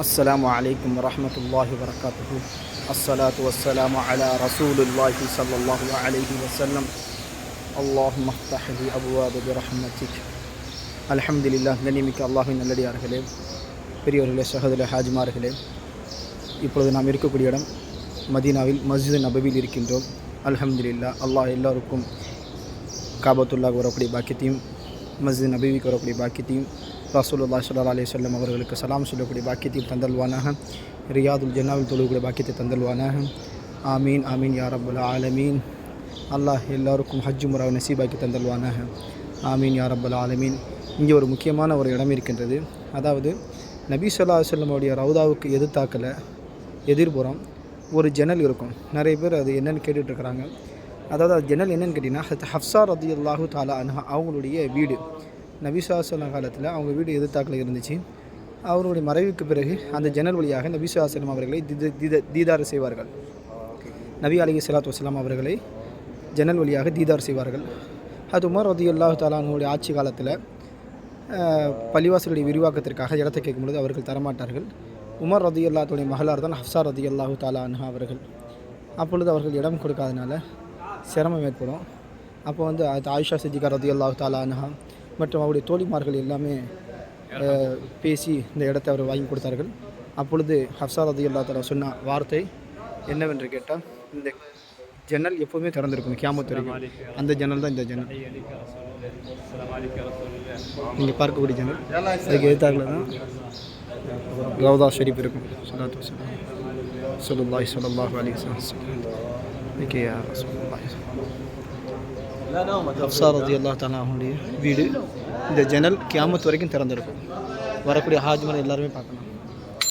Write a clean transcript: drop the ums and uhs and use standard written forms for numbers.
السلام عليكم ورحمة الله وبركاته. الصلاة والسلام على رسول الله صلى الله عليه وسلم. اللهم افتح لي أبواب برحمتك. الحمد لله. கண்ணியமிக்க அல்லாஹ்வின் நல்லடியார்களே, பெரியவர்களே, சகோதரர்களே, ஹாஜிமார்களே, இப்பொழுது நாம் இருக்கக்கூடிய இடம் மதீனாவில் மஸ்ஜித் நபவியில் இருக்கின்றோம். அல்ஹம்துலில்லாஹ். அல்லாஹ் எல்லோருக்கும் காபத்துல்லாஹ் வரக்கூடிய பாக்கியத்தையும், மஸ்ஜித் நபவிக்கு வரக்கூடிய பாக்கியத்தையும், ரசூலுல்லாஹி ஸல்லல்லாஹு அலைஹி வஸல்லம் அவர்களுக்கு சலாம் சொல்லக்கூடிய பாக்கியத்தையும் தந்தல்வானாக. ரியாதுல் ஜன்னாவில் தொழுகக்கூடிய பாக்கியத்தை தந்தல்வானாக. ஆமீன் ஆமீன் யா ரப்பல் ஆலமீன். அல்லாஹ் எல்லோருக்கும் ஹஜ் முறாவை நசீபாக்கி தந்தல்வானாக. ஆமீன் யா ரப்பல் ஆலமீன். இங்கே ஒரு முக்கியமான ஒரு இடம் இருக்கின்றது. அதாவது நபி ஸல்லல்லாஹு அலைஹி வஸல்லம் உடைய ரவுதாவுக்கு எதிர்த்தாக்கில் எதிர்புறம் ஒரு ஜன்னல் இருக்கும். நிறைய பேர் அது என்னென்னு கேட்டுட்ருக்குறாங்க. அதாவது அது ஜன்னல் என்னென்னு கேட்டிங்கன்னா, ஹஃப்ஸா ரலியல்லாஹு தஆலா அன்ஹா அவங்களுடைய வீடு நபி ஸல்லல்லாஹு அலைஹி வஸல்லம் காலத்தில் அவங்க வீடு எதிர்த்தாக்கில் இருந்துச்சு. அவருடைய மறைவுக்கு பிறகு அந்த ஜன்னல் வழியாக நபி ஸல்லல்லாஹு அலைஹி வஸல்லம் அவர்களை தீதார் செய்வார்கள். நபி அலைஹிஸ்ஸலாத்து வஸ்ஸலாம் அவர்களை ஜன்னல் வழியாக தீதார் செய்வார்கள். அது உமர் ரலியல்லாஹு தஆலா அன்ஹுடைய ஆட்சி காலத்தில் பள்ளிவாசலுடைய விரிவாக்கத்திற்காக இடத்தை கேட்கும்பொழுது அவர்கள் தரமாட்டார்கள். உமர் ரலியல்லாஹுடைய மகளார் தான் ஹஃப்ஸா ரலியல்லாஹு தஆலா அன்ஹா அவர்கள். அப்பொழுது அவர்கள் இடம் கொடுக்காதனால சிரமம் ஏற்படும். அப்போ வந்து ஆயிஷா சித்திகா ரலியல்லாஹு தஆலா அன்ஹா மற்றும் அவருடைய தோழிமார்கள் எல்லாமே பேசி இந்த இடத்தை அவர் வாங்கி கொடுத்தார்கள். அப்பொழுது ஹஃப்ஸா ரலியல்லாஹு தஆலா சொன்ன வார்த்தை என்னவென்று கேட்டால், இந்த ஜன்னல் எப்போவுமே திறந்திருக்கும் கியாமத் வரைக்கும். அந்த ஜன்னல் தான் இந்த ஜன்னல். நீங்கள் பார்க்கக்கூடிய ஜன்னல். அதுக்கு எதிர்த்தாக்கில் தான் ரவுதா ஷரீஃப் இருக்கும். ஸல்லல்லாஹு அலைஹி வஸல்லம். ஓகே யா ரசூலுல்லாஹ். ஹஃப்ஸா ரலியல்லாஹு தஆலா அவங்களுடைய வீடு இந்த ஜன்னல் கியாமத் வரைக்கும் திறந்திருக்கும். வரக்கூடிய ஹாஜிமார் எல்லாருமே பார்க்கலாம்.